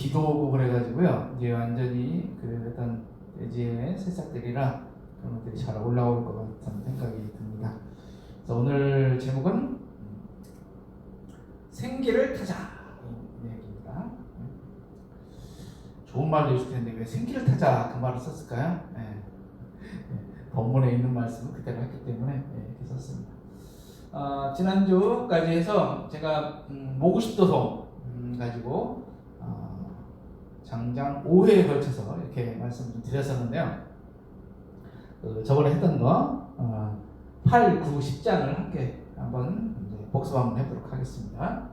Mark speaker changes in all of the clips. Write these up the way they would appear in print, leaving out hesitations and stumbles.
Speaker 1: 비도 오고 그래가지고요. 이제 완전히 그 어떤 돼지의 새싹들이라 그런 것들이 잘 올라올 것 같은 생각이 듭니다. 그래서 오늘 제목은 생기를 타자 이 얘기입니다. 좋은 말도 있을 텐데 왜 생기를 타자 그 말을 썼을까요? 본문에 있는 말씀을 그대로 했기 때문에 이렇게 썼습니다. 지난주까지 해서 제가 모구십도서 가지고 장장 5회에 걸쳐서 이렇게 말씀을 드렸었는데요. 저번에 했던 거 8, 9, 10장을 함께 한번 복습 한번 해보도록 하겠습니다.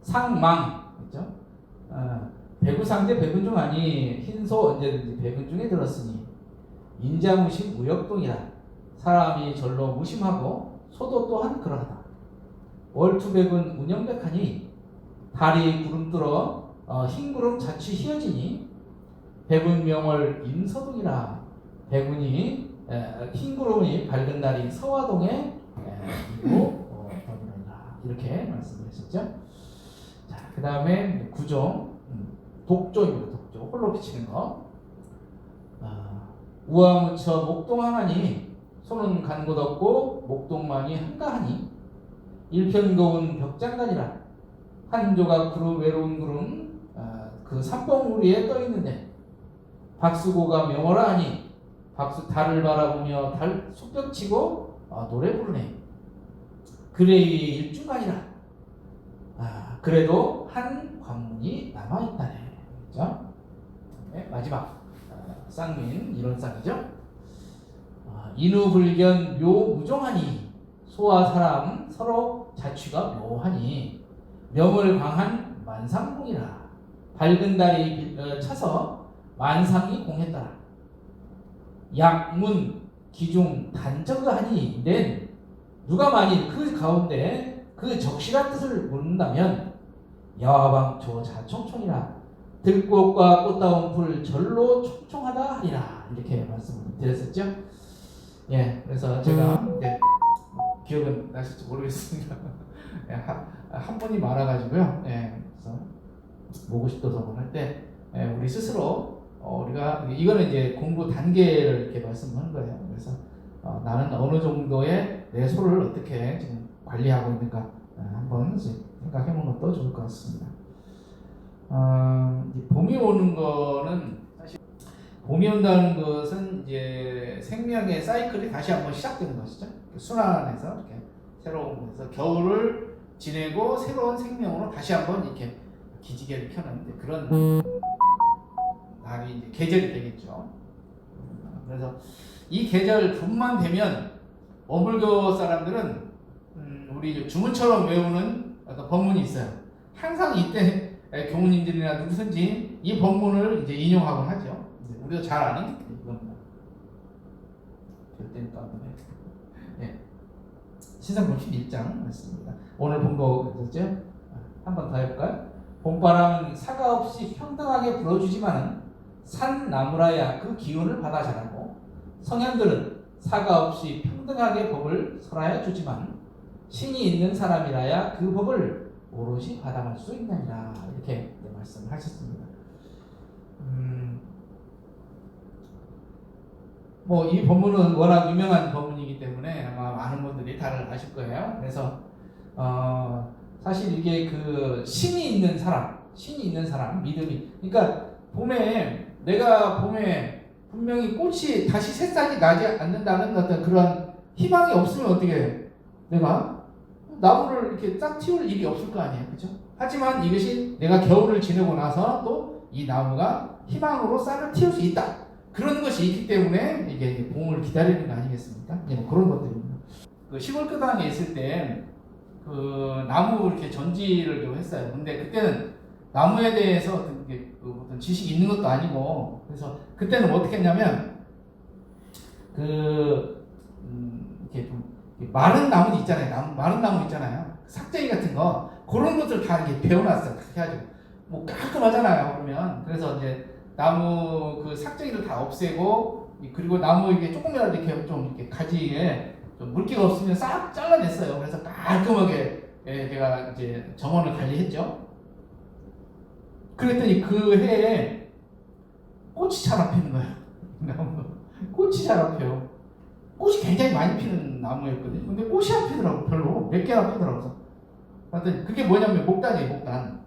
Speaker 1: 상망 그렇죠? 배구상제 배근중 아니 흰소 언제든지 배근중에 들었으니 인자무심 무역동이라 사람이 절로 무심하고 소도 또한 그러하다. 월투백은 운영백하니 달이 구름 뚫어 흰구름 자취 희어지니 백운명월 임서동이라 백운이 흰구름이 밝은 날이 서화동에 이고 더불어라 이렇게 말씀을 했었죠. 자, 그 다음에 구조 독조입니다. 독조 홀로 비치는 거. 우아무처 목동하나니 손은 간 곳 없고 목동만이 한가하니 일편거운 벽장간이라 한 조각 구름 외로운 구름 그 삼봉 위에 떠 있는데 박수고가 명어라 하니 박수 달을 바라보며 달 숲벽치고 노래 부르네. 그레이 일중간이라 그래도 한 관문이 남아 있다네. 그렇죠? 네, 마지막 쌍민 이론쌍이죠. 인후불견 묘무종하니 소와 사람 서로 자취가 묘하니 명을 광한 만상봉이라 밝은 달이 차서 만상이 공했더라. 약문 기중 단정하니 낸 누가 만일 그 가운데 그 적실한 뜻을 묻는다면 여하방 자총총이라 들꽃과 꽃다운 풀 절로 총총하다 하리라 이렇게 말씀을 드렸었죠. 예, 그래서 제가 기억은 나실지 모르겠습니다. 한 번이 많아가지고요. 그래서 모구십도서문 할 때 우리 스스로 우리가 이거는 이제 공부 단계를 이렇게 말씀하는 거예요. 그래서 나는 어느 정도의 내 소를 어떻게 지금 관리하고 있는가 한번 생각해보는 것도 좋을 것 같습니다. 봄이 오는 거는 사실 봄이 온다는 것은 이제 생명의 사이클이 다시 한번 시작되는 것이죠. 순환해서 이렇게 새로운 곳에서 겨울을 지내고 새로운 생명으로 다시 한번 이렇게 기지개를 켜는 그런 날이 이제 계절이 되겠죠. 그래서 이 계절 봄만 되면 어불교 사람들은 우리 주문처럼 외우는 어떤 법문이 있어요. 항상 이때 교무님들이나 누구든지 이 법문을 이제 인용하곤 하죠. 우리도 잘 아는 이겁니다. 신상품 11장 말씀입니다. 오늘 본 거 그랬죠? 한 번 더 해볼까요? 봄바람은 사과 없이 평등하게 불어주지만 산 나무라야 그 기운을 받아 자라고 성현들은 사과 없이 평등하게 법을 설하여 주지만 신이 있는 사람이라야 그 법을 오롯이 받아갈 수 있느니라 이렇게 말씀을 하셨습니다. 이 법문은 워낙 유명한 법문이기 때문에 아마 많은 분들이 다들 아실 거예요. 그래서 사실 이게 그 신이 있는 사람 믿음이 그러니까 내가 봄에 분명히 꽃이 다시 새싹이 나지 않는다는 어떤 그런 희망이 없으면 어떻게 해요? 내가 나무를 이렇게 딱 틔울 일이 없을 거 아니에요, 그렇죠? 하지만 이것이 내가 겨울을 지내고 나서 또 이 나무가 희망으로 싹을 틔울 수 있다. 그런 것이 있기 때문에 이게 봄을 기다리는 거 아니겠습니까? 그런 것들입니다. 그 시골교당에 있을 때 그 나무 이렇게 전지를 좀 했어요. 근데 그때는 나무에 대해서 어떤 지식이 있는 것도 아니고 그래서 그때는 어떻게 했냐면 이렇게 좀 마른 나무 있잖아요. 마른 나무 있잖아요. 삭쟁이 같은 거 그런 것들 다 이렇게 배워놨어요. 그렇게 해가지고 깔끔하잖아요. 그러면 그래서 이제 나무 그 삭쟁이를 다 없애고 그리고 나무 이게 조금이라도 이렇게 좀 이렇게 가지에 좀 물기가 없으면 싹 잘라냈어요. 그래서 깔끔하게 제가 이제 정원을 관리했죠. 그랬더니 그 해에 꽃이 잘 안 피는 거예요. 꽃이 잘 안 피어요. 꽃이 굉장히 많이 피는 나무였거든요. 근데 꽃이 안 피더라고. 별로 몇 개나 피더라고. 하여튼 그게 뭐냐면 목단이에요.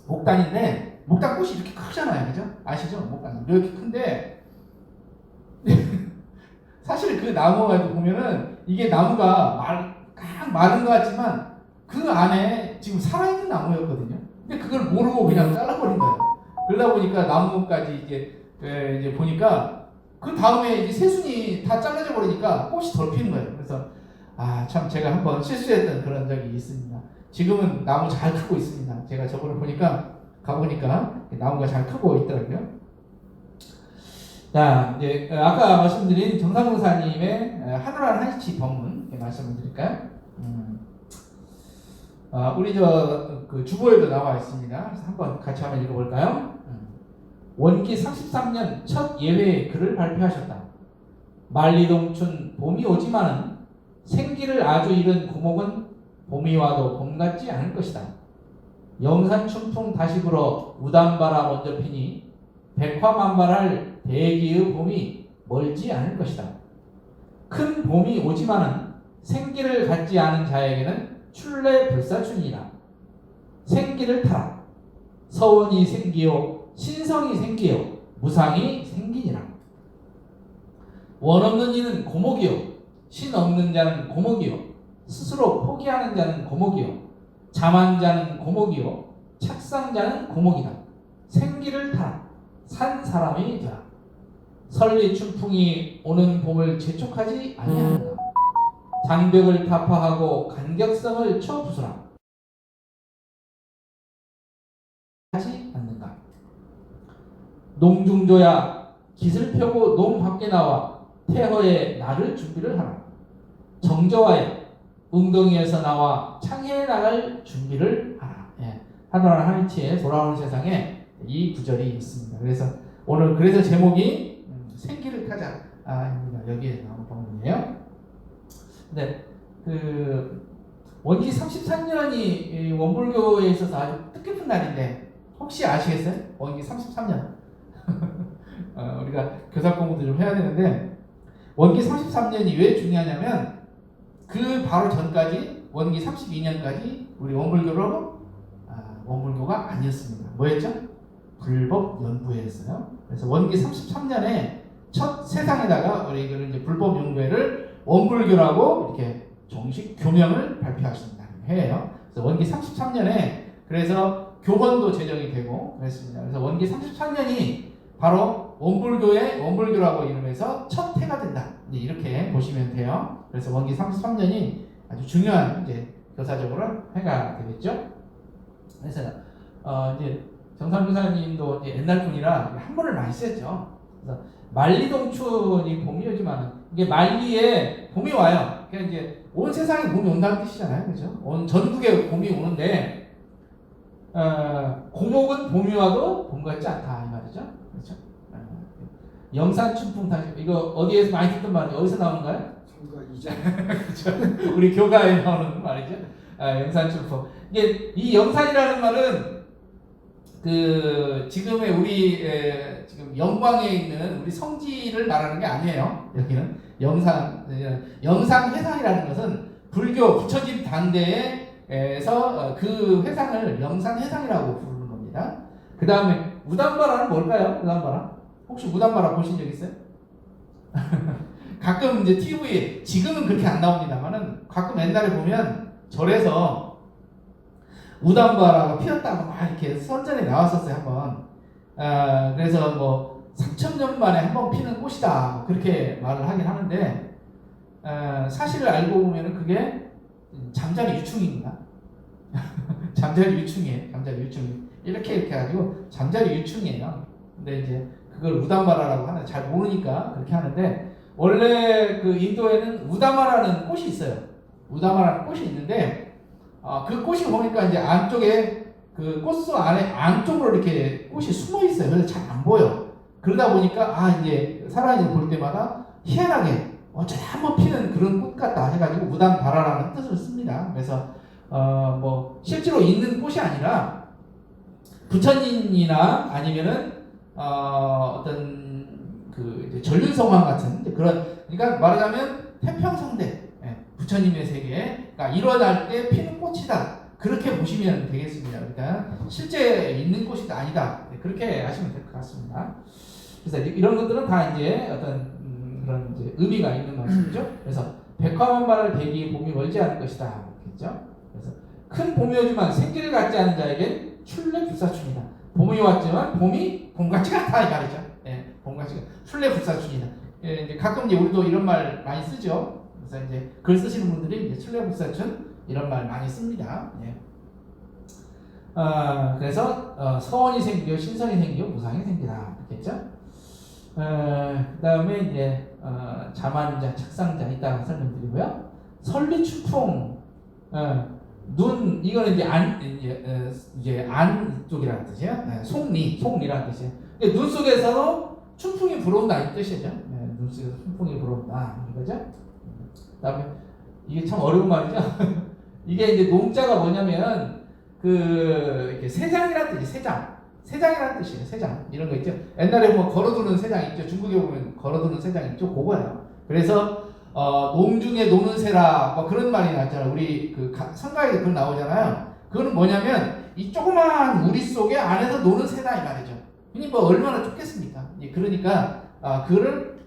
Speaker 1: 목단인데 목단 꽃이 이렇게 크잖아요. 그죠? 아시죠? 목단 이렇게 큰데 사실 그 나무가 보면은 이게 나무가 마른 것 같지만 그 안에 지금 살아있는 나무였거든요. 근데 그걸 모르고 그냥 잘라버린 거예요. 그러다 보니까 나무까지 이제 보니까 그 다음에 이제 새순이 다 잘라져 버리니까 꽃이 덜 피는 거예요. 그래서 참 제가 한번 실수했던 그런 적이 있습니다. 지금은 나무 잘 크고 있습니다. 제가 저번에 가보니까 나무가 잘 크고 있더라고요. 자, 이제 아까 말씀드린 정상무사님의 하늘한 한시 법문 말씀을 드릴까요? 우리 그 주보에도 나와 있습니다. 그래서 한번 같이 한번 읽어볼까요? 원기 33년 첫 예외의 글을 발표하셨다. 만리동춘 봄이 오지만은 생기를 아주 잃은 고목은 봄이 와도 봄 같지 않을 것이다. 영산춘풍 다시 불어 우담바라 먼저 피니 백화만발할 대기의 봄이 멀지 않을 것이다. 큰 봄이 오지만은 생기를 갖지 않은 자에게는 출래 불사춘이다. 생기를 타라. 서원이 생기요 신성이 생기요 무상이 생기니라. 원 없는 이는 고목이요 신 없는 자는 고목이요 스스로 포기하는 자는 고목이요 잠한 자는 고목이요 착상 자는 고목이다. 생기를 타라. 산 사람이 되라. 설리 춘풍이 오는 봄을 재촉하지 아니하는가. 장벽을 타파하고 간격성을 쳐 부수라. 하지 않는가. 농중조야 깃을 펴고 농 밖에 나와 태허에 나를 준비를 하라. 정저와야 웅덩이에서 나와 창해에 나갈 준비를 하라. 하늘한 하늘치에 돌아오는 세상에 이 구절이 있습니다. 그래서 제목이 생기를 타자입니다. 여기에 나온 본문이에요. 네, 원기 33년이 원불교에 있어서 아주 뜻깊은 날인데 혹시 아시겠어요? 원기 33년. 우리가 교사 공부도 좀 해야 되는데 원기 33년이 왜 중요하냐면 그 바로 전까지 원기 32년까지 우리 원불교가 아니었습니다. 뭐였죠? 불법 연구회였어요. 그래서 원기 33년에 첫 세상에다가 우리 이제 불법 연구회를 원불교라고 이렇게 정식 교명을 발표하신 해예요. 그래서 원기 33년에 그래서 교번도 제정이 되고 그랬습니다. 그래서 원기 33년이 바로 원불교라고 이름해서 첫 해가 된다. 이렇게 보시면 돼요. 그래서 원기 33년이 아주 중요한 이제 교사적으로 해가 되겠죠. 그래서 이제 정상교사님도 이제 옛날 분이라 한문을 많이 썼죠. 그래서 만리동춘이 봄이 오지만 이게 만리에 봄이 와요. 그러니까 이제 온 세상에 봄이 온다는 뜻이잖아요, 그렇죠? 온 전국에 봄이 오는데 고목은 봄이 와도 봄 같지 않다 이 말이죠, 그렇죠? 영산춘풍 다시 이거 어디에서 많이 듣던 말이죠? 어디서 나오는가요?
Speaker 2: 성가 이장.
Speaker 1: 그렇죠. 우리 교가에 나오는 말이죠. 영산춘풍. 이게 이 영산이라는 말은 지금의 우리 지금 영광에 있는 우리 성지를 말하는 게 아니에요. 여기는 영산 회상이라는 것은 불교 부처집 당대에서 그 회상을 영산 회상이라고 부르는 겁니다. 그 다음에 우담바라는 뭘까요? 우담바라? 혹시 우담바라 보신 적 있어요? 가끔 이제 TV에 지금은 그렇게 안 나옵니다만은 가끔 옛날에 보면 절에서 우담바라가 피었다고 막 이렇게 선전에 나왔었어요 한번. 그래서 뭐 3,000년 만에 한 번 피는 꽃이다 그렇게 말을 하긴 하는데 사실을 알고 보면은 그게 잠자리 유충입니다. 잠자리 유충이에요. 잠자리 유충 이렇게 해가지고 잠자리 유충이에요. 근데 이제 그걸 우담바라라고 하는 잘 모르니까 그렇게 하는데 원래 그 인도에는 우다마라는 꽃이 있어요. 우다마라는 꽃이 있는데 그 꽃이 보니까 이제 안쪽에 그 꽃수 안에 안쪽으로 이렇게 꽃이 숨어 있어요. 그래서 잘 안 보여. 그러다 보니까 이제 사람이 볼 때마다 희한하게 어쩌다 한번 피는 그런 꽃 같다 해가지고 우담바라라는 뜻을 씁니다. 그래서 뭐 실제로 있는 꽃이 아니라 부처님이나 아니면은 어떤 그 이제 전륜성왕 같은 그런, 그러니까 말하자면 태평성대, 부처님의 세계, 그러니까 일어날 때 피는 꽃이다, 그렇게 보시면 되겠습니다. 그러니까 실제 있는 꽃이 아니다, 그렇게 하시면 될 것 같습니다. 그래서 이런 것들은 다 이제 어떤 그런 이제 의미가 있는 말씀이죠. 그래서 백화만발을 대기 봄이 멀지 않을 것이다, 그렇겠죠. 그래서 큰 봄이 오지만 생기를 갖지 않은 자에겐 출래불사춘이다. 봄이 왔지만 봄이 봄같지가 않다 이 말이죠. 봄같지가 출래불사춘이다. 이제 가끔 이제 우리도 이런 말 많이 쓰죠. 그래서 이제 글 쓰시는 분들이 이제 출래불사춘 이런 말 많이 씁니다. 그래서 서원이 생기고 신성이 생기고 무상이 생기다, 그렇겠죠. 그 다음에 이제 자만자, 착상자 이따가 설명드리고요. 설리춘풍, 눈, 이거는 이제 안 쪽이라는 뜻이에요. 속리라는 뜻이에요. 눈 속에서도 춘풍이 불어온다 이 뜻이죠. 눈 속에서 춘풍이 불어온다 이거죠. 그다음에 이게 참 어려운 말이죠. 이게 이제 농자가 뭐냐면 이렇게 세장이라는 뜻이 세장이라는 뜻이에요. 세장 이런 거 있죠. 옛날에 뭐 걸어두는 세장 있죠. 중국에 보면 걸어두는 세장 있죠. 그거예요. 그래서 농중에 노는 새라 뭐 그런 말이 나왔잖아요. 우리 그 성가에도 그거 나오잖아요. 그거는 뭐냐면 이 조그마한 우리 속에 안에서 노는 새다 이 말이죠. 이니 뭐 얼마나 좋겠습니까? 그러니까 그거를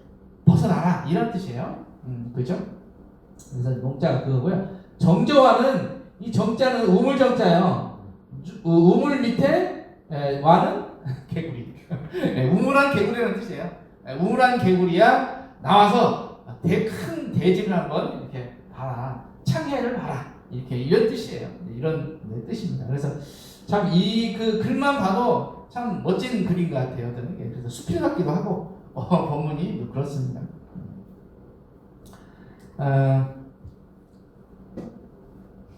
Speaker 1: 벗어나라 이런 뜻이에요. 그렇죠? 그래서 농자가 그거고요. 정저와는 이 정자는 우물정자예요. 우물 밑에 와는 개구리. 우물한 개구리라는 뜻이에요. 우물한 개구리야 나와서 큰 대지를 한번 이렇게 봐라, 창해를 봐라, 이런 뜻이에요. 이런 뜻입니다. 그래서 참 이 그 글만 봐도 참 멋진 글인 것 같아요. 그래서 수필 같기도 하고 법문이 그렇습니다.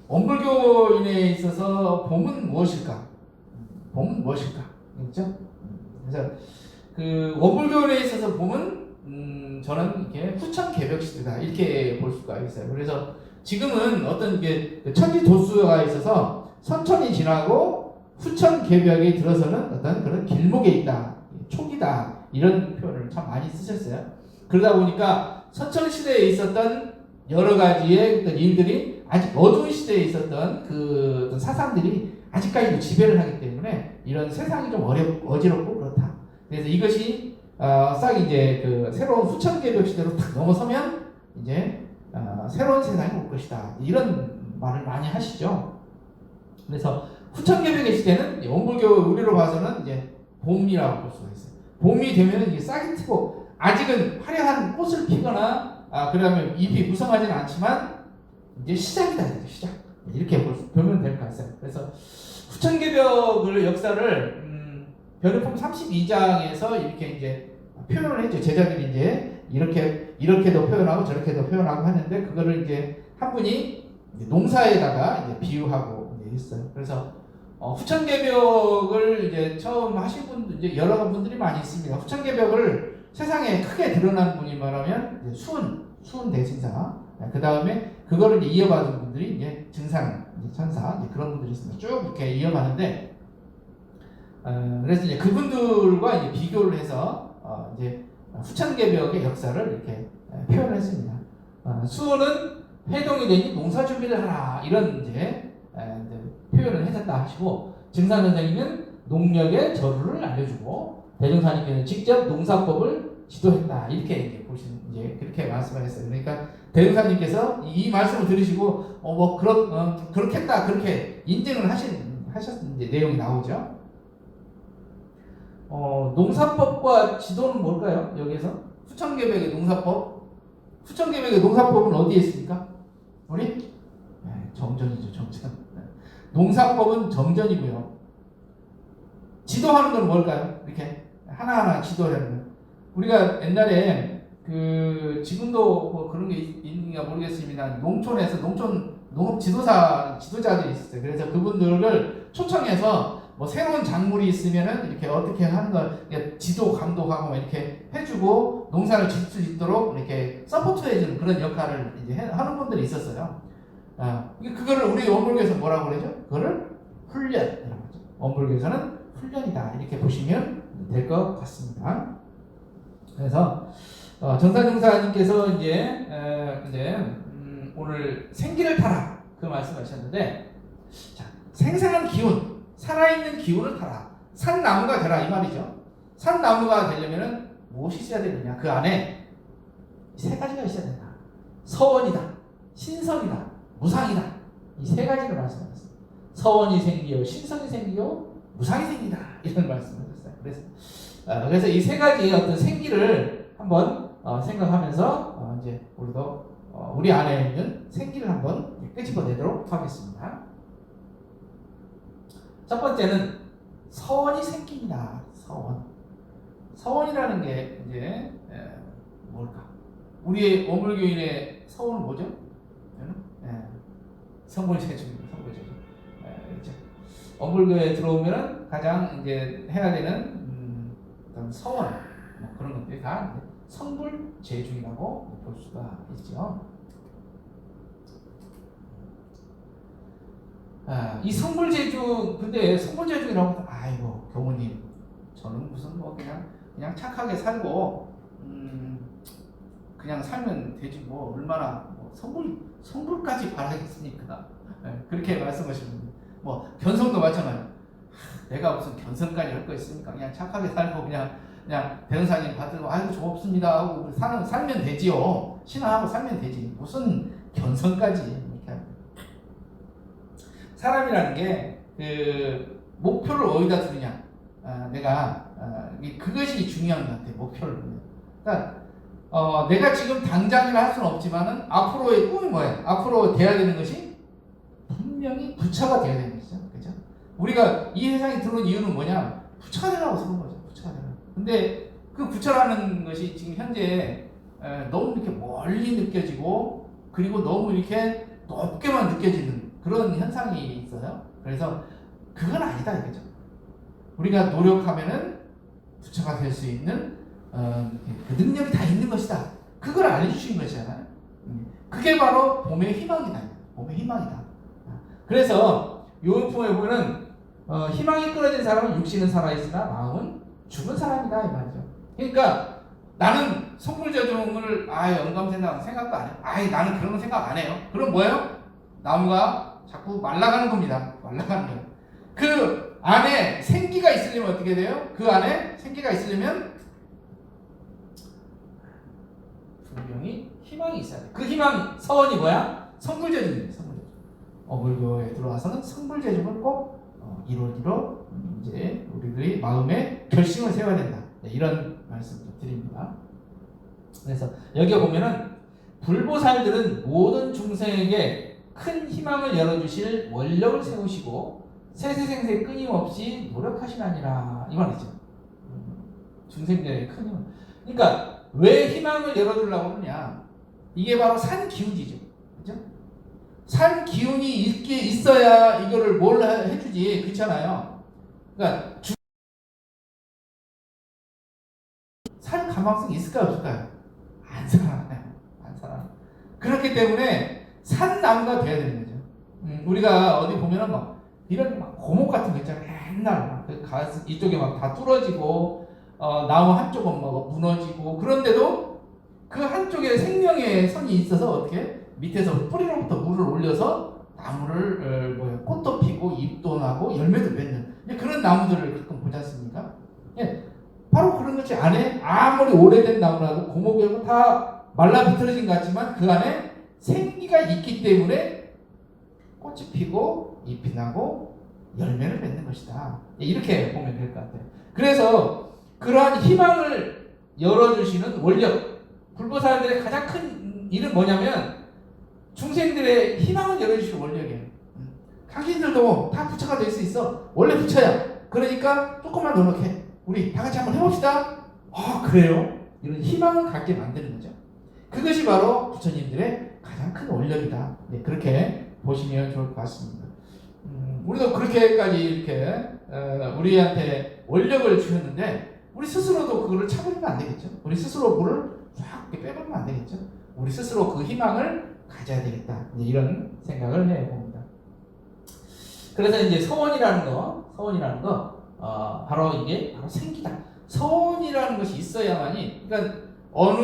Speaker 1: 원불교인에 있어서 봄은 무엇일까? 봄은 무엇일까? 그렇죠? 그래서 그 원불교인에 있어서 봄은 저는 이렇게 후천개벽 시대다 이렇게 볼 수가 있어요. 그래서 지금은 어떤 게 천지도수가 있어서 선천이 지나고 후천개벽이 들어서는 어떤 그런 길목에 있다, 초기다 이런 표현을 참 많이 쓰셨어요. 그러다 보니까 선천 시대에 있었던 여러 가지의 어떤 일들이 아직 어두운 시대에 있었던 그 어떤 사상들이 아직까지도 지배를 하기 때문에 이런 세상이 좀 어지럽고 그렇다. 그래서 이것이 싹 이제 그 새로운 후천개벽 시대로 딱 넘어서면 이제 새로운 세상이 올 것이다. 이런 말을 많이 하시죠. 그래서 후천개벽의 시대는 원불교 우리로 봐서는 이제 봄이라고 볼 수가 있어요. 봄이 되면 이게 싹이 트고 아직은 화려한 꽃을 피거나 그다음에 잎이 무성하지는 않지만 이제 시작이다, 시작. 이렇게 보면 될 것 같아요. 그래서 후천개벽을 역사를 별의품 32장에서 이렇게 이제 표현을 했죠. 제자들이 이제 이렇게도 표현하고 저렇게도 표현하고 하는데 그거를 이제 한 분이 농사에다가 이제 비유하고 이제 했어요. 그래서 후천개벽을 이제 처음 하신 분들 이제 여러 분들이 많이 있습니다. 후천개벽을 세상에 크게 드러난 분이 뭐라면 수은 대신사. 그 다음에 그거를 이제 이어받은 분들이 이제 증상, 천사 그런 분들이 있습니다. 쭉 이렇게 이어가는데 그래서 이제 그분들과 이제 비교를 해서 이제 후천개벽의 역사를 이렇게 표현을 했습니다. 수호는 회동이 되니 농사 준비를 하라 이런 이제 표현을 해줬다 하시고 증상 선생님은 농력의 저루를 알려주고 대종사님께는 직접 농사법을 지도했다 이렇게 이제 보시는 이제 그렇게 말씀을 했어요. 그러니까 대종사님께서 이 말씀을 들으시고 뭐 그렇겠다 그렇게 인증을 하셨던 이제 내용이 나오죠. 농사법과 지도는 뭘까요? 여기에서 후천개벽의 농사법. 후천개벽의 농사법은 어디에 있습니까? 우리 정전이죠, 정전. 농사법은 정전이고요. 지도하는 건 뭘까요? 이렇게 하나하나 지도하는 거. 우리가 옛날에 지금도 뭐 그런 게 있는가 모르겠습니다. 농촌에서 농업 지도자들이 있었어요. 그래서 그분들을 초청해서 뭐 새로운 작물이 있으면은 이렇게 어떻게 하는 걸 지도 감독하고 이렇게 해주고 농사를 짓을 수 있도록 이렇게 서포트해주는 그런 역할을 이제 하는 분들이 있었어요. 그거를 우리 원불교에서 뭐라고 그러죠? 그거를 훈련. 원불교에서는 훈련이다 이렇게 보시면 될 것 같습니다. 그래서 정사님께서 이제 오늘 생기를 타라 그 말씀하셨는데, 자, 생생한 기운, 살아있는 기운을 타라. 산나무가 되라 이 말이죠. 산나무가 되려면은 무엇이 있어야 되느냐? 그 안에 세 가지가 있어야 된다. 서원이다, 신성이다, 무상이다. 이 세 가지를 말씀하셨어요. 서원이 생기요, 신성이 생기요, 무상이 생기다 이런 말씀을 하셨어요. 그래서 이 세 가지의 어떤 생기를 한번 생각하면서 이제 우리도 우리 안에 있는 생기를 한번 끄집어내도록 하겠습니다. 첫 번째는 서원이 생깁니다. 서원이라는 게 이제 뭘까? 우리의 어물교인의 서원은 뭐죠? 성불제주입니다. 성불제주. 그렇죠. 어물교에 들어오면은 가장 이제 해야 되는 서원 그런 것들이 다 성불제주라고 볼 수가 있죠. 이 성불제주, 근데 성불제주라고 아이고 교무님 저는 무슨 뭐 그냥 착하게 살고 그냥 살면 되지 뭐 얼마나 뭐 성불까지 바라겠습니까? 그렇게 말씀하시는 뭐 견성도 마찬가지. 내가 무슨 견성까지 할 거 있습니까? 그냥 착하게 살고 그냥 대현사님 받들고 아이고 저 없습니다 하고 살면 되지요. 신앙하고 살면 되지. 무슨 견성까지 이렇게 합니다. 사람이라는 게 그 목표를 어디다 두느냐. 그것이 중요한 것 같아요. 목표를. 그러니까 내가 지금 당장이라 할 수는 없지만은 앞으로의 꿈이 뭐예요? 앞으로 돼야 되는 것이 분명히 부처가 돼야 되는 것이죠. 그죠? 우리가 이 세상에 들어온 이유는 뭐냐? 부처가 되려고 들어온 거죠. 부처가 되려고. 근데 그 부처라는 것이 지금 현재 너무 이렇게 멀리 느껴지고 그리고 너무 이렇게 높게만 느껴지는 그런 현상이 있어요. 그래서 그건 아니다 이거죠. 우리가 노력하면은 부처가 될 수 있는 그 능력이 다 있는 것이다. 그걸 알려주신 것이잖아요. 그게 바로 봄의 희망이다. 봄의 희망이다. 그래서 요은품에 보면은 희망이 끊어진 사람은 육신은 살아있으나 마음은 죽은 사람이다 이 말이죠. 그러니까 나는 성불제종을 생각도 안 해요. 나는 그런 거 생각 안 해요. 그럼 뭐예요? 나무가 자꾸 말라가는 겁니다. 말라가는 거예요. 그 안에 생기가 있으려면 어떻게 돼요? 그 안에 생기가 있으려면 분명히 희망이 있어야 돼. 그 희망, 서원이 뭐야? 성불제중입니다. 성불제중. 어불교에 들어와서는 성불제중을 꼭 이루어지러 이제 우리들이 마음에 결심을 세워야 된다. 네, 이런 말씀을 드립니다. 그래서 여기 보면은 불보살들은 모든 중생에게 큰 희망을 열어주실 원력을 세우시고 세세생세 끊임없이 노력하시나니라 이 말이죠. 중생들의 큰 힘을. 그러니까 왜 희망을 열어주려고 하느냐? 이게 바로 산 기운이죠. 그죠? 산 기운이 있어야 이거를 뭘 해주지. 그렇잖아요. 그러니까 살 가망성이 있을까요? 없을까요? 안 살아나요. 안 살아나요. 그렇기 때문에 산 나무가 돼야 되는 거죠. 우리가 어디 보면은 막 이런 막 고목 같은 거 있잖아요. 맨날 이쪽에 막 다 뚫어지고 나무 한쪽은 막 무너지고 그런데도 그 한쪽에 생명의 선이 있어서 어떻게 밑에서 뿌리로부터 물을 올려서 나무를 꽃도 피고 잎도 나고 열매도 맺는 그런 나무들을 가끔 보지 않습니까? 예, 바로 그런 것이 안에 아무리 오래된 나무라도 고목이고 다 말라 비틀어진 것 같지만 그 안에 생기가 있기 때문에 꽃이 피고 잎이 나고 열매를 맺는 것이다. 이렇게 보면 될 것 같아요. 그래서 그러한 희망을 열어주시는 원력, 불보살들의 가장 큰 일은 뭐냐면 중생들의 희망을 열어주시는 원력이에요. 당신들도 다 부처가 될 수 있어. 원래 부처야. 그러니까 조금만 노력해. 우리 다 같이 한번 해봅시다. 그래요? 이런 희망을 갖게 만드는 거죠. 그것이 바로 부처님들의 가장 큰 원력이다. 네, 그렇게 보시면 좋을 것 같습니다. 우리도 그렇게까지 이렇게 우리한테 원력을 주셨는데 우리 스스로도 그거를 차버리면 안 되겠죠. 우리 스스로 물을 쫙 빼버리면 안 되겠죠. 우리 스스로 그 희망을 가져야 되겠다. 이런 생각을 해봅니다. 그래서 이제 서원이라는 거 바로 이게 바로 생기다. 선이라는 것이 있어야만이, 그러니까 어느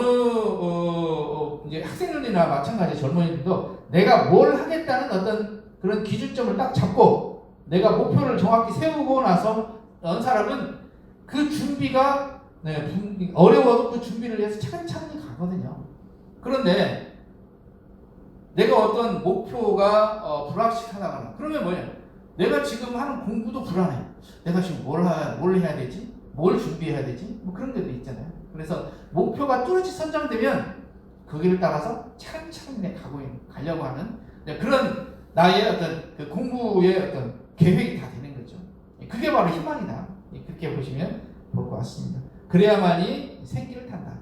Speaker 1: 이제 학생들이나 마찬가지 젊은이들도 내가 뭘 하겠다는 어떤 그런 기준점을 딱 잡고 내가 목표를 정확히 세우고 나서 어느 사람은 그 준비가 어려워도 그 준비를 위해서 차근차근히 가거든요. 그런데 내가 어떤 목표가 불확실하다거나 그러면 뭐냐? 내가 지금 하는 공부도 불안해. 내가 지금 뭘 해야 되지? 뭘 준비해야 되지? 뭐 그런 데도 있잖아요. 그래서 목표가 뚜렷이 선정되면 그 길을 따라서 차근차근히 가려고 하는 그런 나의 어떤 그 공부의 어떤 계획이 다 되는 거죠. 그게 바로 희망이다. 그렇게 보시면 볼 것 같습니다. 그래야만이 생기를 탄다.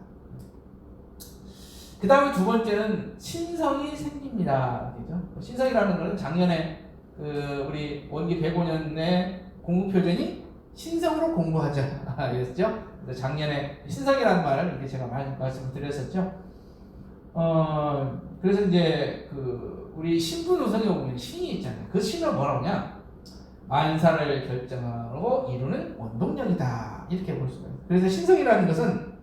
Speaker 1: 그 다음에 두 번째는 신성이 생깁니다. 그죠? 신성이라는 것은 작년에 우리 원기 105년의 공부 표준이 신성으로 공부하자 그랬죠. 그래서 작년에 신성이라는 말을 이렇게 제가 말씀을 드렸었죠. 그래서 이제 우리 신분우선에 보면 신이 있잖아요. 그 신은 뭐라고 하냐? 만사를 결정하고 이루는 원동력이다. 이렇게 볼 수가 있어요. 그래서 신성이라는 것은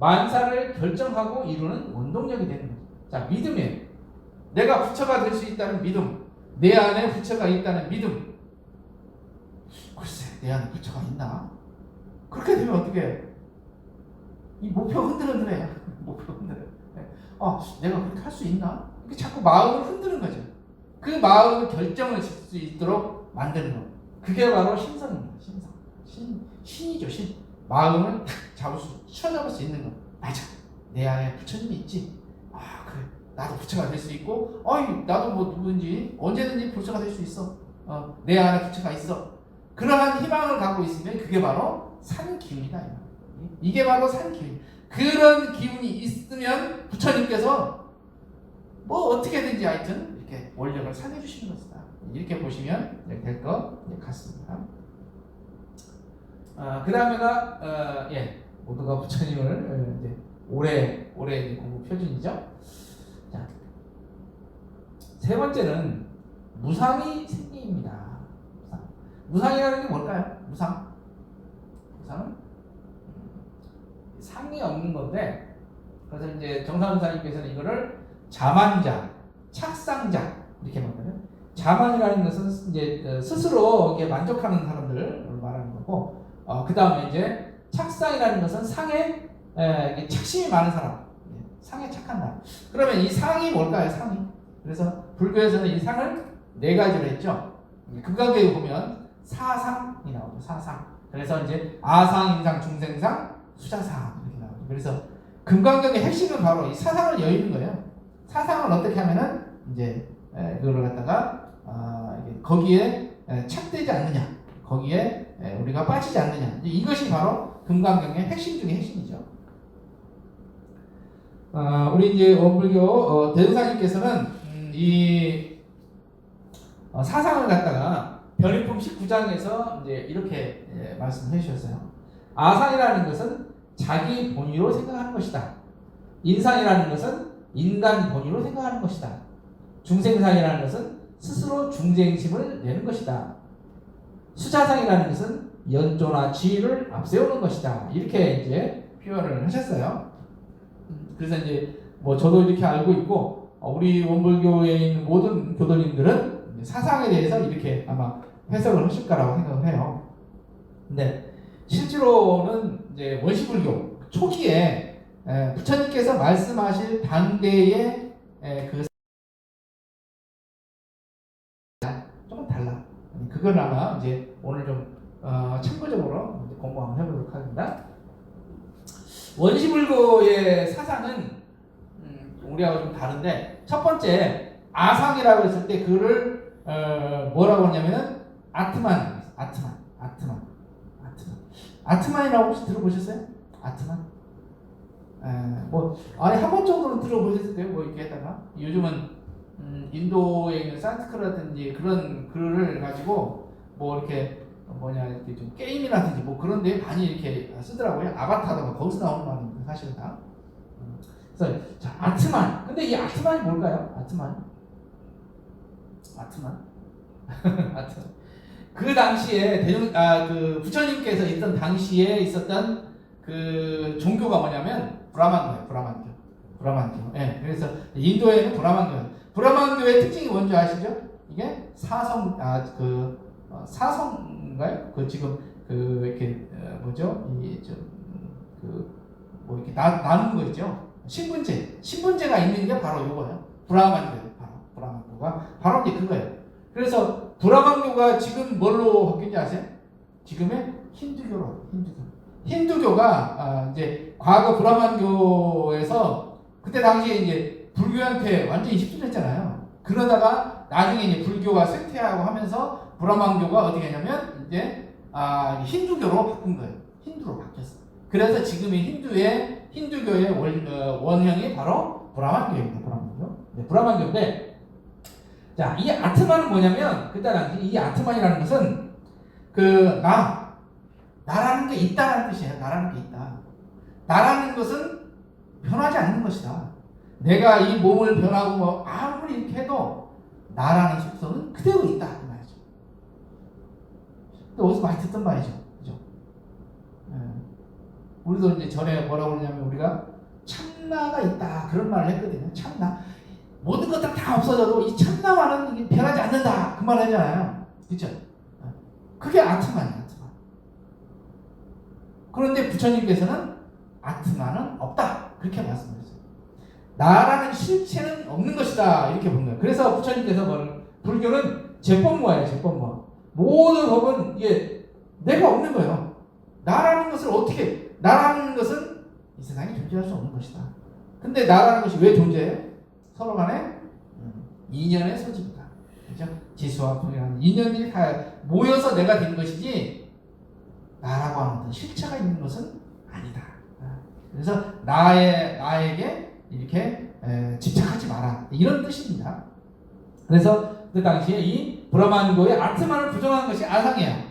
Speaker 1: 만사를 결정하고 이루는 원동력이 되는 거죠. 자, 믿음이에요. 내가 부처가 될 수 있다는 믿음, 내 안에 부처가 있다는 믿음. 글쎄, 내 안에 부처가 있나? 그렇게 되면 어떻게 해요? 이 목표 흔들흔들해요. 목표 흔들어요. 내가 그렇게 할 수 있나? 이렇게 자꾸 마음을 흔드는 거죠. 그 마음을 결정을 질 수 있도록 만드는 거. 그게 바로 신성입니다. 신성. 신이죠, 신. 마음을 탁 쳐잡을 수 있는 거. 맞아. 내 안에 부처님이 있지. 그래. 나도 부처가 될 수 있고, 나도 뭐 누구든지 언제든지 부처가 될 수 있어. 내 안에 부처가 있어. 그러한 희망을 갖고 있으면 그게 바로 산기운이다. 이게 바로 산기운. 그런 기운이 있으면 부처님께서 뭐 어떻게든지 하여튼 이렇게 원력을 상해주시는 것이다. 이렇게 보시면 될 것 같습니다. 그 다음에가 모두가 부처님을 이제 올해 이제 공부 표준이죠. 자, 세 번째는 무상이 생깁니다. 무상이라는 게 뭘까요? 무상은 상이 없는 건데, 그래서 이제 정사원사님께서는 이거를 자만자, 착상자 이렇게 말하거든요. 자만이라는 것은 이제 스스로 이렇게 만족하는 사람들을 말하는 거고, 그 다음에 이제 착상이라는 것은 상에 착심이 많은 사람, 상에 착한 사람. 그러면 이 상이 뭘까요? 상이. 그래서 불교에서는 이 상을 네 가지로 했죠. 금강경에 보면 사상이 나오죠. 사상. 그래서 이제 아상, 임상, 중생상, 수자상 이렇게 나오죠. 그래서 금강경의 핵심은 바로 이 사상을 여의는 거예요. 사상을 어떻게 하면은 이제 그걸 갖다가 거기에 착되지 않느냐, 거기에 우리가 빠지지 않느냐, 이것이 바로 금강경의 핵심 중의 핵심이죠. 우리 이제 원불교 대승사님께서는 이 사상을 갖다가 변인품 19장에서 이제 이렇게 말씀해 주셨어요. 아상이라는 것은 자기 본위로 생각하는 것이다. 인상이라는 것은 인간 본위로 생각하는 것이다. 중생상이라는 것은 스스로 중생심을 내는 것이다. 수자상이라는 것은 연조나 지위를 앞세우는 것이다. 이렇게 이제 표현을 하셨어요. 그래서 이제 뭐 저도 이렇게 알고 있고, 우리 원불교에 있는 모든 교도님들은 사상에 대해서 이렇게 아마 해석을 하실 거라고 생각을 해요. 근데 실제로는 이제 원시불교 초기에 부처님께서 말씀하실 당대의 그 조금 달라. 그걸 아마 이제 오늘 좀 참고적으로 공부 한번 해보도록 하겠습니다. 원시불교의 사상은 우리하고 좀 다른데, 첫 번째 아상이라고 했을 때 그를 뭐라고 하냐면은 아트만이라고 혹시 들어보셨어요? 아트만? 한 번 정도는 들어보셨을 거예요. 뭐 이렇게 했다가 요즘은 인도에 있는 산스크라든지 그런 글을 가지고 뭐 이렇게 이렇게 좀 게임이라든지 뭐 그런 데 많이 이렇게 쓰더라고요. 아바타도 거기서 나오는 말입니다. 사실은 다. 그래서 자, 아트만. 근데 이 아트만이 뭘까요? 아트만. 그 당시에 그 부처님께서 있던 당시에 있었던 그 종교가 뭐냐면 브라만교예요. 브라만교. 예. 그래서 인도에는 브라만교의 특징이 뭔지 아시죠? 이게 사성인가요? 그 지금 그 이렇게 뭐죠? 뭐 이렇게 나누는 거 있죠? 신분제가 있는 게 바로 이거예요. 브라만교예요. 브라만교가 바로 이제 그거예요. 그래서 브라만교가 지금 뭘로 바뀐지 아세요? 지금의 힌두교로. 힌두교가 이제 과거 브라만교에서 그때 당시에 이제 불교한테 완전히 휩쓸렸잖아요. 그러다가 나중에 이제 불교가 쇠퇴하고 하면서 브라만교가 어떻게 하냐면 이제 힌두교로 바꾼 거예요. 힌두로 바뀌었어요. 그래서 지금의 힌두교의 원형이 바로 브라만교입니다. 브라만교인데, 자, 이 아트만은 뭐냐면 그때 당시 이 아트만이라는 것은 나라는 게 있다라는 뜻이에요. 나라는 게 있다. 나라는 것은 변하지 않는 것이다. 내가 이 몸을 변하고 뭐 아무리 이렇게 해도 나라는 속성은 그대로 있다 이 말이죠. 또 어디서 많이 듣던 말이죠. 그죠? 우리도 이제 전에 뭐라고 그러냐면 우리가 참나가 있다 그런 말을 했거든요. 참나. 모든 것들 다 없어져도 이 참나만은 변하지 않는다 그 말 하잖아요. 그렇죠? 그게 아트만이에요. 아트만. 그런데 부처님께서는 아트만은 없다 그렇게 말씀하셨어요. 나라는 실체는 없는 것이다 이렇게 본 거예요. 그래서 부처님께서 불교는 제법모예요. 제법모. 모든 법은 이게 내가 없는 거예요. 나라는 것은 이 세상에 존재할 수 없는 것이다. 근데 나라는 것이 왜 존재해요? 서로 간에 인연의 소집이다. 그죠? 지수와 풍이라는 인연들이 다 모여서 내가 된 것이지 나라고 하는 어떤 실체가 있는 것은 아니다. 그래서 나에게 이렇게 집착하지 마라. 이런 뜻입니다. 그래서 그 당시에 이 브라만교의 아트만을 부정하는 것이 아상이에요.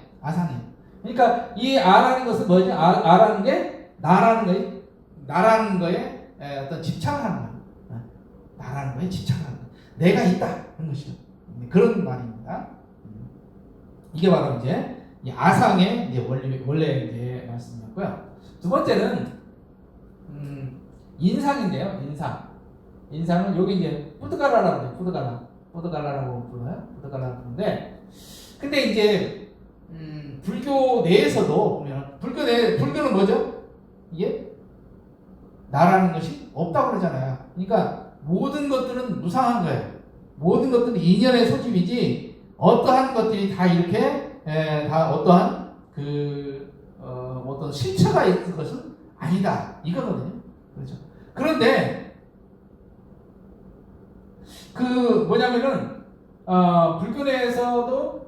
Speaker 1: 그러니까 이 아라는 것은 뭐지? 아라는 게 나라는 거에 어떤 집착을 하는 거예요. 나라는 거에 집착을 하는 거예요. 내가 있다 그런 것이죠. 그런 말입니다. 이게 바로 이제 이 아상의 이제 원래 이제 말씀이었고요. 두 번째는 인상인데요. 인상은 여기 이제 푸드가라라고 해요. 푸드가라라고 불러요. 푸드가라라고 부르는데, 근데 이제 불교 내에서도 보면 불교는 뭐죠? 이게 나라는 것이 없다고 그러잖아요. 그러니까 모든 것들은 무상한 거예요. 모든 것들은 인연의 소집이지 어떠한 것들이 다 이렇게 다 어떠한 어떤 실체가 있는 것은 아니다 이거거든요. 그렇죠. 그런데 뭐냐면은 불교 내에서도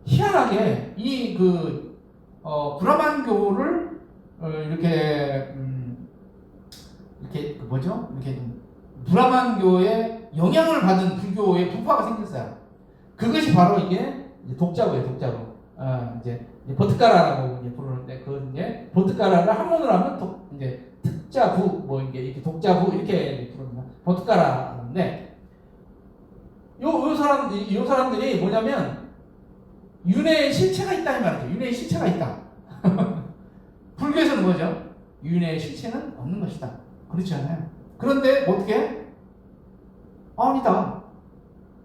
Speaker 1: 희한하게 이 브라만교를 이렇게 뭐죠? 이렇게 브라만교의 영향을 받은 불교의 부파가 생겼어요. 그것이 바로 이게 독자부예요. 이제 버트가라라고 이제 부르는데 이제 버트가라를 한문으로 하면 이제 특자부 뭐 이렇게 독자부 이렇게 부릅니다. 버트가라인데 요 사람들이 뭐냐면 윤회의 실체가 있다 이 말이죠. 윤회의 실체가 있다. 불교에서는 뭐죠? 윤회의 실체는 없는 것이다. 그렇지 않아요? 그런데 어떻게? 아니다.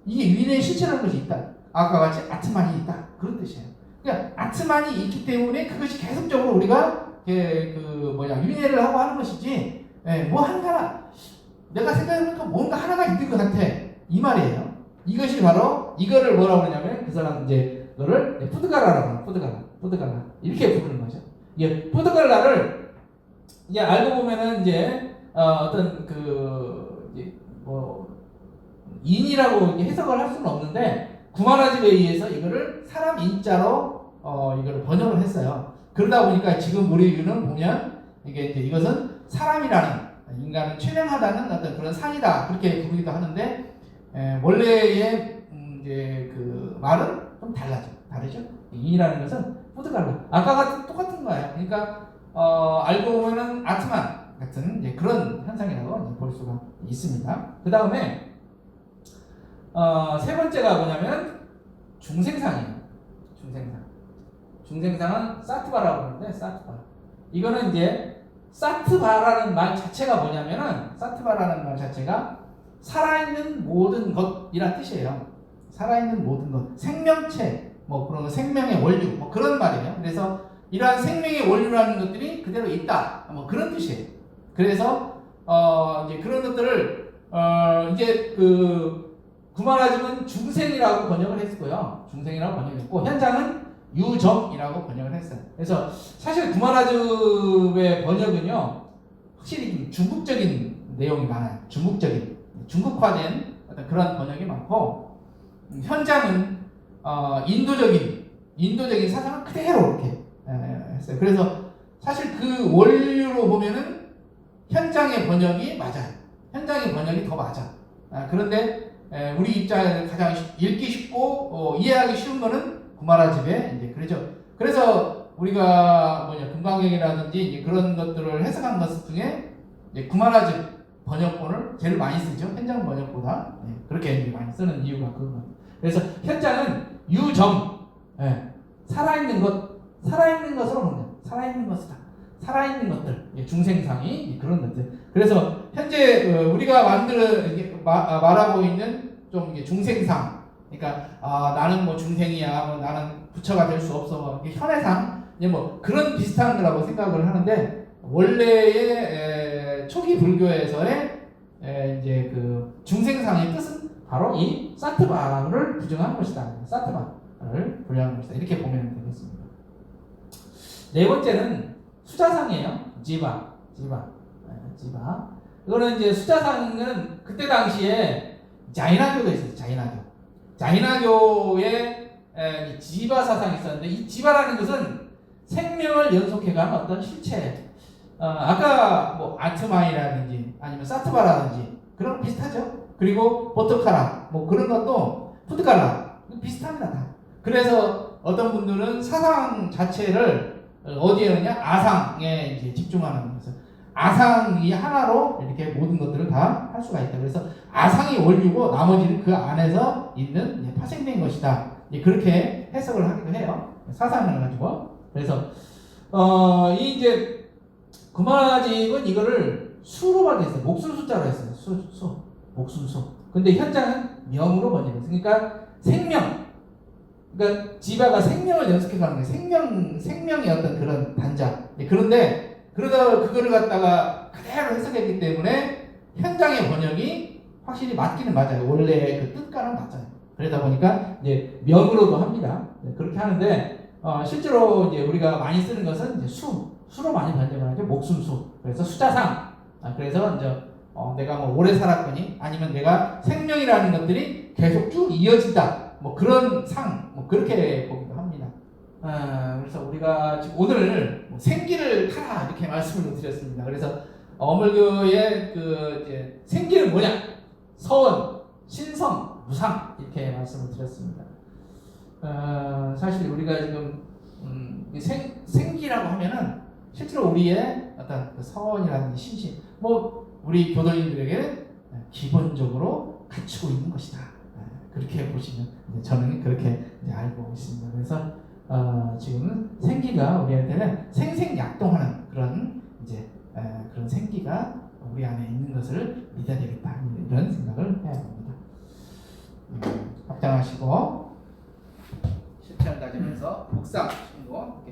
Speaker 1: 이게 윤회의 실체라는 것이 있다. 아까 같이 아트만이 있다. 그런 뜻이에요. 그러니까 아트만이 있기 때문에 그것이 계속적으로 우리가 윤회를 하고 하는 것이지, 뭐 하나 내가 생각해보니까 뭔가 하나가 있는 것 같아. 이 말이에요. 이것이 바로 이거를 뭐라고 하냐면 그 사람 이제 너를 푸드가라라고 푸드가라 이렇게 부르는 거죠. 이게 푸드가라를 이제 알고 보면은 이제 어떤 인이라고 해석을 할 수는 없는데 구마라집에 의해서 이거를 사람 인자로 이거를 번역을 했어요. 그러다 보니까 지금 우리 유는 보면 이것은 사람이라는 인간은 최명하다는 어떤 그런 상이다 그렇게 부르기도 하는데 원래의 이제 말은 좀 다르죠. 인이라는 것은 푸드갈라 아까 같은 똑같은 거예요. 그러니까 알고 보면은 아트만 같은 이제 그런 현상이라고 볼 수가 있습니다. 그 다음에 세 번째가 뭐냐면 중생상이에요. 중생상. 중생상은 사트바라고 하는데 사트바. 이거는 이제 사트바라는 말 자체가 뭐냐면은 사트바라는 말 자체가 살아있는 모든 것이란 뜻이에요. 살아있는 모든 것, 생명체, 뭐 그런 거, 생명의 원류, 뭐 그런 말이에요. 그래서 이러한 생명의 원류라는 것들이 그대로 있다, 뭐 그런 뜻이에요. 그래서 이제 그런 것들을 이제 구마라즘은 중생이라고 번역을 했고요. 중생이라고 번역했고 현장은 유정이라고 번역을 했어요. 그래서 사실 구마라즘의 번역은요, 확실히 중국적인 내용이 많아요. 중국화된 어떤 그런 번역이 많고, 현장은 인도적인 사상을 그대로 이렇게 했어요. 그래서 사실 그 원류로 보면은 현장의 번역이 맞아요. 현장의 번역이 더 맞아. 그런데 우리 입장에서 가장 읽기 쉽고 이해하기 쉬운 거는 구마라집에 이제 그러죠. 그래서 우리가 금강경이라든지 이제 그런 것들을 해석한 것 중에 이제 구마라집 번역본을 제일 많이 쓰죠. 현장 번역보다. 그렇게 이제 많이 쓰는 이유가 그거. 그래서 현장은 유정, 살아있는 것으로 보는 거예요. 살아있는 것이다. 살아있는 것들, 중생상이 그런 것들. 그래서 현재 우리가 말하고 있는 좀 중생상, 그러니까 나는 뭐 중생이야, 뭐 나는 부처가 될 수 없어, 뭐 현해상, 뭐 그런 비슷한 거라고 생각을 하는데, 원래의 초기 불교에서의 이제 그 중생상의 뜻은 바로 이 사트바를 부정한 것이다. 사트바를 부정한 것이다. 이렇게 보면 되겠습니다. 네 번째는 수자상이에요. 지바. 이거는 이제 수자상은 그때 당시에 자이나교가 있어요. 자이나교에 지바 사상이 있었는데, 이 지바라는 것은 생명을 연속해가는 어떤 실체. 아까 뭐 아트마이라든지 아니면 사트바라든지 그런 거 비슷하죠. 그리고 보트카라 뭐 그런 것도 푸드칼라 비슷합니다. 다. 그래서 어떤 분들은 사상 자체를 어디에 넣냐, 아상에 이제 집중하는 거죠. 아상이 하나로 이렇게 모든 것들을 다 할 수가 있다. 그래서 아상이 원류고 나머지는 그 안에서 있는 이제 파생된 것이다. 이제 그렇게 해석을 하기도 해요. 사상을 가지고. 그래서 이 이제 구마라집은 이거를 수로만 했어요. 목술 숫자로 했어요. 목술수. 근데 현장은 명으로 번역했어요. 그러니까 생명. 그러니까 지바가 생명을 연속해가는 거예요. 생명의 어떤 그런 단자. 그런데 그러다 그거를 갖다가 그대로 해석했기 때문에 현장의 번역이 확실히 맞기는 맞아요. 원래 그 뜻과는 맞아요. 그러다 보니까 이제 명으로도 합니다. 그렇게 하는데 실제로 이제 우리가 많이 쓰는 것은 이제 수로 많이 번역을 하죠. 목숨수. 그래서 수자상. 그래서 이제 내가 뭐 오래 살았거니 아니면 내가 생명이라는 것들이 계속 쭉 이어진다. 뭐 그런 뭐 그렇게 보기도 합니다. 그래서 우리가 지금 오늘 생기를 타라 이렇게 말씀을 드렸습니다. 그래서 어물교의 그 이제 생기는 뭐냐? 서원, 신성, 무상 이렇게 말씀을 드렸습니다. 사실 우리가 지금 생기라고 하면은 실제로 우리의 어떤 그 서원이라든지 신심, 뭐 우리 교도인들에게 기본적으로 갖추고 있는 것이다. 그렇게 보시면 저는 그렇게 알고 있습니다. 그래서 지금 생기가 우리한테는 생생약동하는 그런 이제 그런 생기가 우리 안에 있는 것을 믿어야 되겠다. 이런 생각을 해야 됩니다. 합장하시고 실천을 다지면서 묵상, 충고